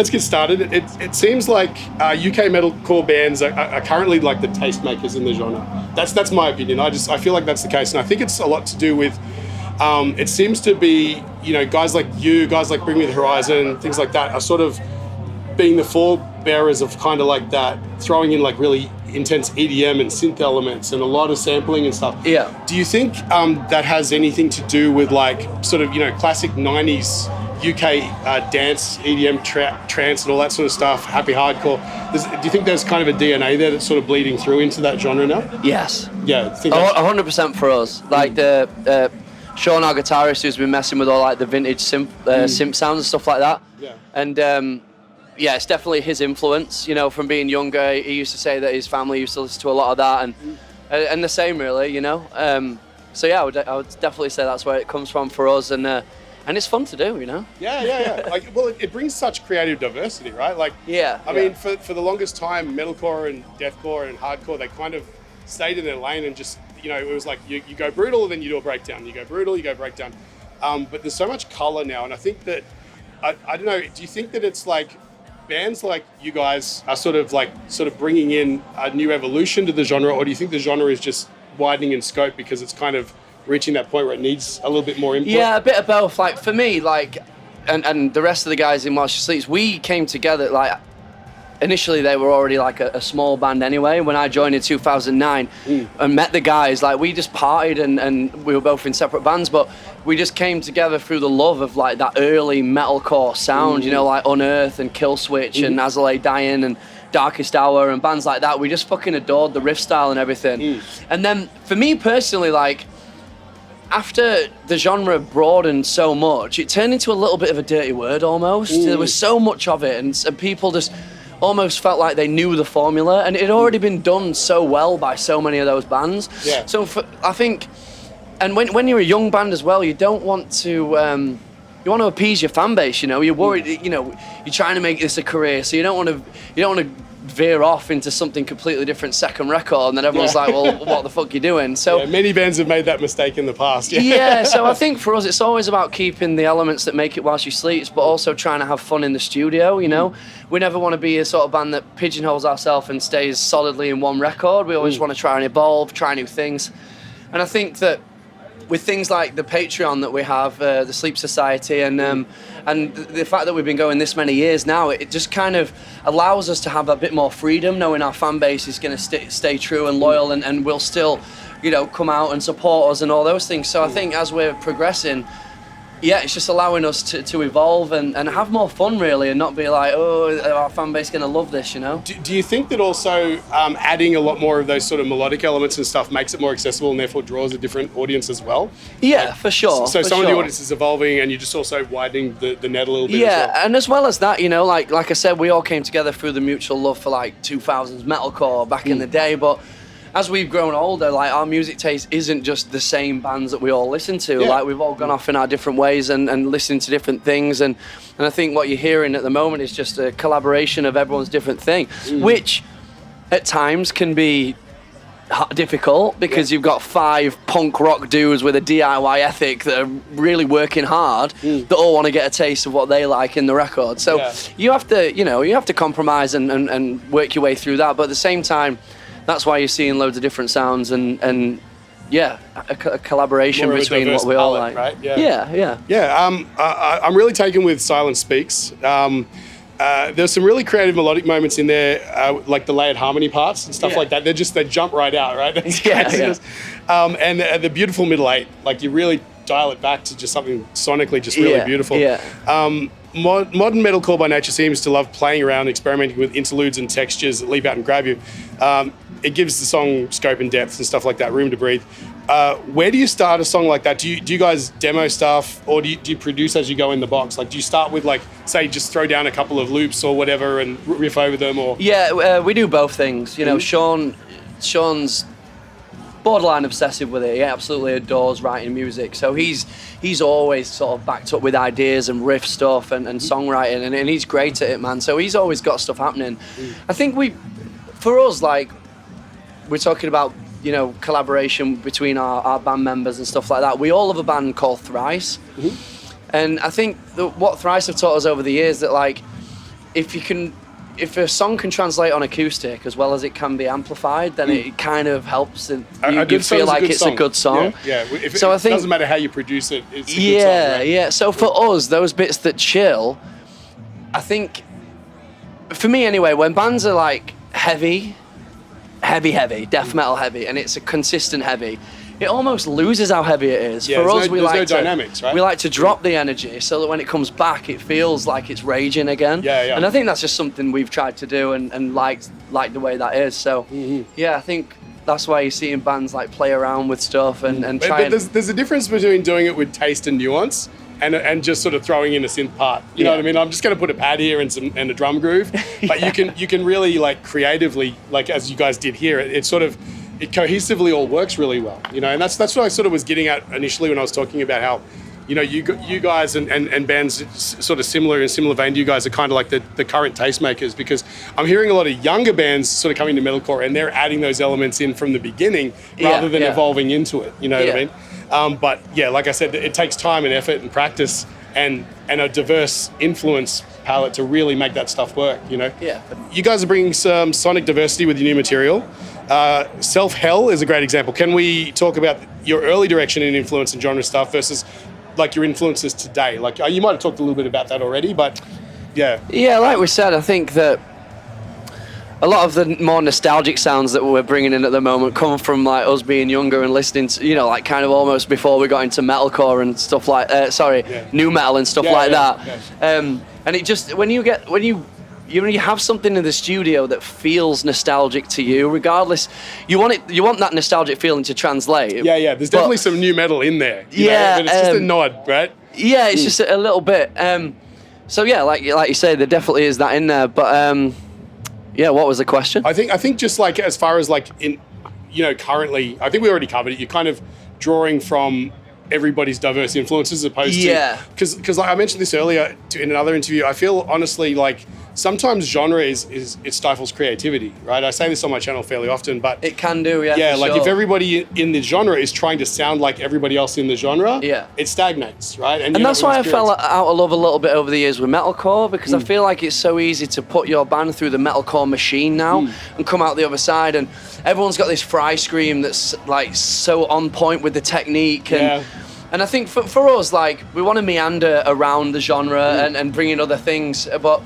let's get started. It seems like UK metalcore bands are currently like the tastemakers in the genre. That's my opinion. I feel like that's the case, and I think it's a lot to do with. It seems to be, guys like you, guys like Bring Me the Horizon, things like that, are sort of being the forebearers of kind of like that, throwing in like really intense EDM and synth elements and a lot of sampling and stuff. Yeah. Do you think that has anything to do with like sort of, classic 90s UK dance, EDM, trance and all that sort of stuff, happy hardcore? Do you think there's kind of a DNA there that's sort of bleeding through into that genre now? Yes. Yeah. 100% for us. Like the Sean, our guitarist, who's been messing with all like the vintage synth sounds and stuff like that. Yeah. And yeah, it's definitely his influence. From being younger, he used to say that his family used to listen to a lot of that, and the same really. So yeah, I would definitely say that's where it comes from for us, and it's fun to do. Yeah. Like, well, it brings such creative diversity, right? Like, I mean, for the longest time, metalcore and deathcore and hardcore, they kind of stayed in their lane and just, it was like you go brutal and then you do a breakdown. You go brutal, you go breakdown. But there's so much color now, and I think that I don't know. Do you think that it's like bands like you guys are sort of bringing in a new evolution to the genre, or do you think the genre is just widening in scope because it's kind of reaching that point where it needs a little bit more input? Yeah, a bit of both. Like for me, and the rest of the guys in While She Sleeps, we came together like. Initially, they were already like a small band anyway. When I joined in 2009 and met the guys, like we just partied and we were both in separate bands, but we just came together through the love of like that early metalcore sound, like Unearth and Killswitch and As I Lay Dying and Darkest Hour and bands like that. We just fucking adored the riff style and everything. And then for me personally, like after the genre broadened so much, it turned into a little bit of a dirty word almost. There was so much of it, and people just almost felt like they knew the formula, and it had already been done so well by so many of those bands. Yeah. So I think, and when you're a young band as well, you don't want to, you want to appease your fan base. You're worried. You're trying to make this a career, so you don't want to veer off into something completely different second record, and then everyone's like, well, what the fuck you doing? So many bands have made that mistake in the past. Yeah, so I think for us it's always about keeping the elements that make it While She Sleeps, but also trying to have fun in the studio. We never want to be a sort of band that pigeonholes ourselves and stays solidly in one record. We always want to try and evolve, try new things. And I think that with things like the Patreon that we have, the Sleep Society, and the fact that we've been going this many years now, it just kind of allows us to have a bit more freedom, knowing our fan base is going to stay true and loyal, and will still, come out and support us and all those things. So I think as we're progressing, it's just allowing us to evolve and have more fun, really, and not be like, oh, our fan base is going to love this, Do you think that also adding a lot more of those sort of melodic elements and stuff makes it more accessible and therefore draws a different audience as well? Yeah, for sure. So some of the audience is evolving, and you're just also widening the net a little bit as well. And as well as that, like I said, we all came together through the mutual love for like 2000s metalcore back in the day, but as we've grown older, like our music taste isn't just the same bands that we all listen to. Like we've all gone off in our different ways and listening to different things, and I think what you're hearing at the moment is just a collaboration of everyone's different thing, which at times can be difficult because you've got 5 punk rock dudes with a DIY ethic that are really working hard that all want to get a taste of what they like in the record. So you have to compromise and work your way through that, but at the same time, that's why you're seeing loads of different sounds and a collaboration more between what we all like. Right? I'm really taken with Silence Speaks. There's some really creative melodic moments in there, like the layered harmony parts and stuff like that. They jump right out, right? And the beautiful middle 8, like you really dial it back to just something sonically just really beautiful. Modern metalcore by nature seems to love playing around, experimenting with interludes and textures that leap out and grab you. It gives the song scope and depth and stuff like that, room to breathe. Where do you start a song like that? Do you guys demo stuff, or do you produce as you go in the box? Like, do you start with, like, say, just throw down a couple of loops or whatever and riff over them? Or we do both things. Sean's borderline obsessive with it. He absolutely adores writing music. So he's always sort of backed up with ideas and riff stuff and songwriting, and he's great at it, man. So he's always got stuff happening. I think for us, like, we're talking about, collaboration between our band members and stuff like that. We all have a band called Thrice. And I think what Thrice have taught us over the years that, like, if a song can translate on acoustic as well as it can be amplified, then it kind of helps, and you feel like it's a good song. Yeah. So I think it doesn't matter how you produce it. It's a good yeah, song, right? yeah. So for us, those bits that chill, I think, for me anyway, when bands are like heavy, death metal heavy, and it's a consistent heavy, it almost loses how heavy it is. Yeah, for us, we like to dynamics, right? We like to drop the energy so that when it comes back, it feels like it's raging again. Yeah. And I think that's just something we've tried to do, and like the way that is. So yeah, I think that's why you're seeing bands like play around with stuff and try. But there's a difference between doing it with taste and nuance and just sort of throwing in a synth part. You know what I mean? I'm just going to put a pad here and a drum groove, but you can really like creatively, like as you guys did here, it cohesively all works really well, you know, and that's what I sort of was getting at initially when I was talking about how, you know, you guys and bands sort of similar in similar vein to you guys are kind of like the current tastemakers, because I'm hearing a lot of younger bands sort of coming to metalcore and they're adding those elements in from the beginning rather than evolving into it, you know what I mean? But yeah, like I said, it takes time and effort and practice and a diverse influence palette to really make that stuff work, you know? Yeah. You guys are bringing some sonic diversity with your new material. Self-Hell is a great example. Can we talk about your early direction in influence and genre stuff versus like your influences today? Like you might have talked a little bit about that already, but yeah. Yeah, like we said, I think that a lot of the more nostalgic sounds that we're bringing in at the moment come from like us being younger and listening to, you know, like kind of almost before we got into metalcore and stuff like, new metal and stuff that. Yeah. And it just, when you have something in the studio that feels nostalgic to you, regardless, you want that nostalgic feeling to translate. Yeah. There's definitely some new metal in there. You know, but it's just a nod, right? Yeah, it's just a little bit. So yeah, like you say, there definitely is that in there. But yeah, what was the question? I think just like as far as like in, you know, currently, I think we already covered it. You're kind of drawing from everybody's diverse influences as opposed to, because like I mentioned this earlier in another interview, I feel honestly like sometimes genre it stifles creativity, right? I say this on my channel fairly often, but it can do, yeah. Yeah, like if everybody in the genre is trying to sound like everybody else in the genre, it stagnates, right? And that's why I fell out of love a little bit over the years with metalcore, because I feel like it's so easy to put your band through the metalcore machine now and come out the other side, and everyone's got this fry scream that's like so on point with the technique and I think for us, like, we want to meander around the genre and bring in other things, but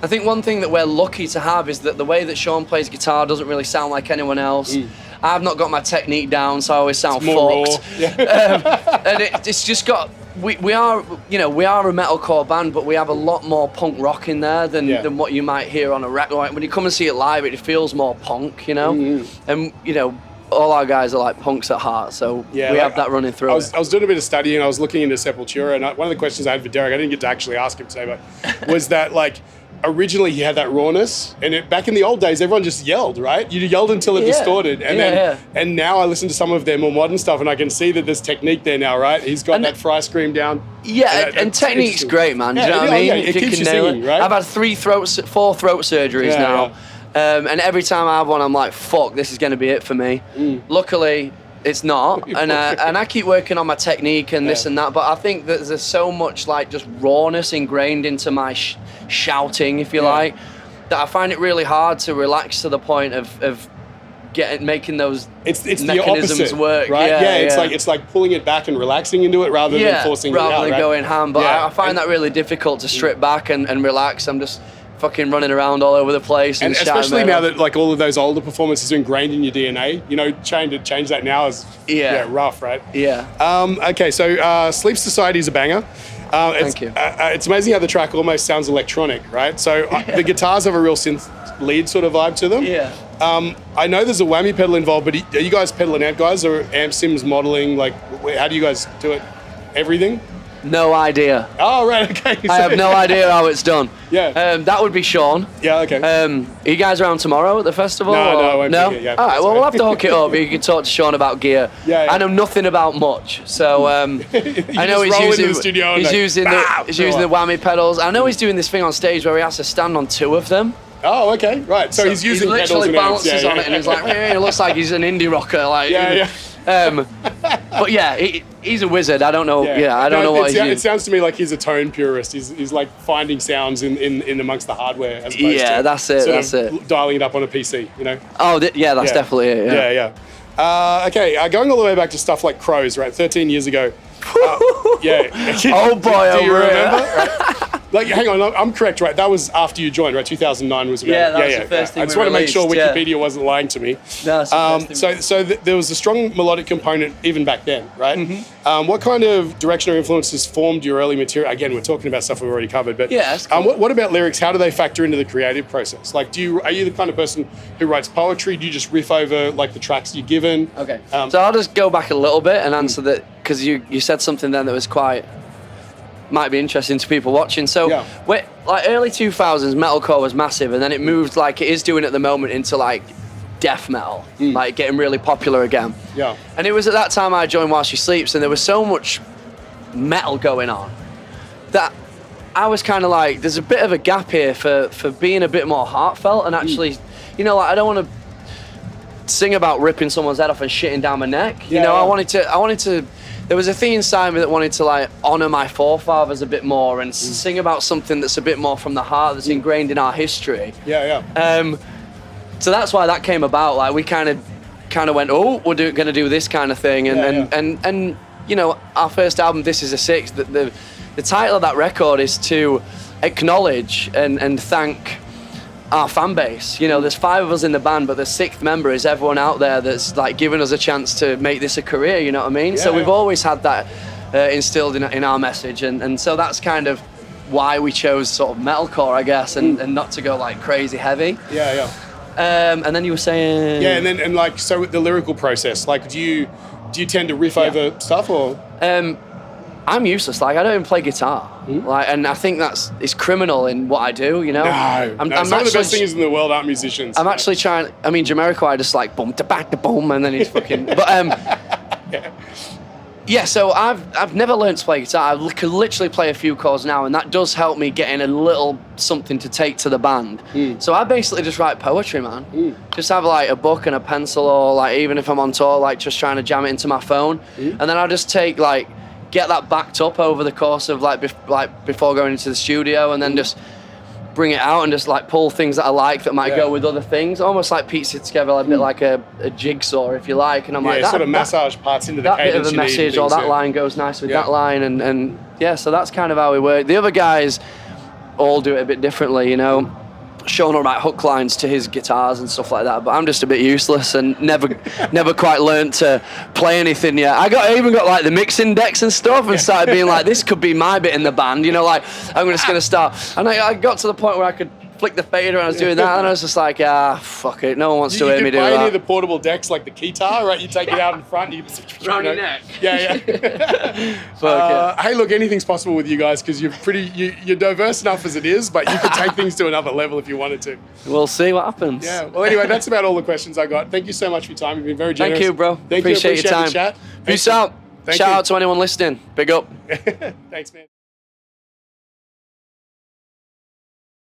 I think one thing that we're lucky to have is that the way that Sean plays guitar doesn't really sound like anyone else. I've not got my technique down, so I always sound fucked. And it's just got, we are a metalcore band, but we have a lot more punk rock in there than what you might hear on a record. When you come and see it live, it feels more punk, you know? And, you know, all our guys are like punks at heart, so we have that running through. I was doing a bit of studying, I was looking into Sepultura, and one of the questions I had for Derek, I didn't get to actually ask him today, but was that like, originally he had that rawness, and back in the old days, everyone just yelled, right? You yelled until it distorted, and and now I listen to some of their more modern stuff, and I can see that there's technique there now, right? He's got that fry scream down. Yeah, and technique's great, man. Do you know what I mean? It keeps you singing, right? I've had 4 throat surgeries now. And every time I have one, I'm like, fuck, this is going to be it for me. Luckily, it's not. And I keep working on my technique and this and that. But I think that there's so much like just rawness ingrained into my shouting, if you like, that I find it really hard to relax to the point of making those mechanisms work. Right? It's like pulling it back and relaxing into it rather than forcing it out. Rather than going ham. But I find that really difficult to strip back and relax. I'm just fucking running around all over the place and especially now that like all of those older performances are ingrained in your DNA, you know, trying to change that now is rough, right? Okay, so Sleep Society is a banger. Thank you. It's amazing how the track almost sounds electronic, right? So the guitars have a real synth lead sort of vibe to them. I know there's a whammy pedal involved, but are you guys pedaling out guys or amp sims modeling? Like, how do you guys do it? Everything? No idea. Oh, right, okay. I have no idea how it's done. That would be Sean. Yeah, okay. Are you guys around tomorrow at the festival? No, I won't be here, All right, well, we'll have to hook it up. You can talk to Sean about gear. I know nothing about much, so I know he's using the whammy pedals. I know he's doing this thing on stage where he has to stand on 2 of them. Oh, okay, right. So he's using pedals and literally balances on it, and he's like, it looks like he's an indie rocker. Like, But yeah, he's a wizard. I don't know. Yeah, I don't know what he's It sounds to me like he's a tone purist. He's like finding sounds in amongst the hardware as opposed to that's it. That's it. Dialing it up on a PC, you know? Oh, that's definitely it. Okay, going all the way back to stuff like Crows, right? 13 years ago. Yeah. Oh boy, do you remember? Right? Like, hang on, I'm correct, right? That was after you joined, right? 2009 was about that was the first thing. I just want to make sure Wikipedia wasn't lying to me. No, so there was a strong melodic component even back then, right? Mm-hmm. What kind of direction or influences formed your early material? Again, we're talking about stuff we've already covered, but cool. What about lyrics? How do they factor into the creative process? Like, are you the kind of person who writes poetry? Do you just riff over like the tracks you're given? Okay. So I'll just go back a little bit and answer that, because you said something then that was might be interesting to people watching. So like early 2000s, metalcore was massive, and then it moved, like it is doing at the moment, into like death metal, like getting really popular again. Yeah. And it was at that time I joined While She Sleeps, and there was so much metal going on that I was kind of like, there's a bit of a gap here for being a bit more heartfelt and actually, you know, like I don't want to sing about ripping someone's head off and shitting down my neck. You know, I wanted to. There was a thing inside me that wanted to like honor my forefathers a bit more and sing about something that's a bit more from the heart, that's ingrained in our history. So that's why that came about. Like we kind of went, oh, we're going to do this kind of thing, and you know, our first album, This Is a Six. The title of that record is to acknowledge and thank our fan base. You know, there's 5 of us in the band, but the 6th member is everyone out there that's like giving us a chance to make this a career, you know what I mean? So we've always had that instilled in our message, and so that's kind of why we chose sort of metalcore, I guess, and not to go like crazy heavy. And then you were saying... Yeah, and like, so with the lyrical process, like do you tend to riff over stuff, or... I'm useless. Like I don't even play guitar. Like, and I think it's criminal in what I do. You know. I'm some of the best singers in the world aren't musicians. I'm actually trying. I mean, Jamiroquai just like boom, da back, da boom, and then he's fucking. But so I've never learned to play guitar. I could literally play a few chords now, and that does help me get in a little something to take to the band. So I basically just write poetry, man. Just have like a book and a pencil, or like even if I'm on tour, like just trying to jam it into my phone, and then I'll just take like. Get that backed up over the course of like before going into the studio, and then just bring it out and just like pull things that I like that might go with other things, almost like piece it together a bit like a jigsaw, if you like. And I'm like, that sort of massage parts into the that bit of a message, or that line goes nice with that line, and so that's kind of how we work. The other guys all do it a bit differently, you know. Sean will write hook lines to his guitars and stuff like that, but I'm just a bit useless and never quite learned to play anything yet. I even got like the mixing decks and stuff, and started being like, this could be my bit in the band, you know, like I'm just gonna start. And I got to the point where I could flick the fader and I was doing that, and I was just like, fuck it, no one wants to hear me do that. You play any of the portable decks like the guitar, right? You take it out in front, you around your neck. Hey, look, anything's possible with you guys, because you're diverse enough as it is, but you could take things to another level if you wanted to. We'll see what happens. Yeah. Well, anyway, that's about all the questions I got. Thank you so much for your time. You've been very generous. Thank you, bro. Appreciate your time. The chat. Peace out. Shout out to anyone listening. Big up. Thanks, man.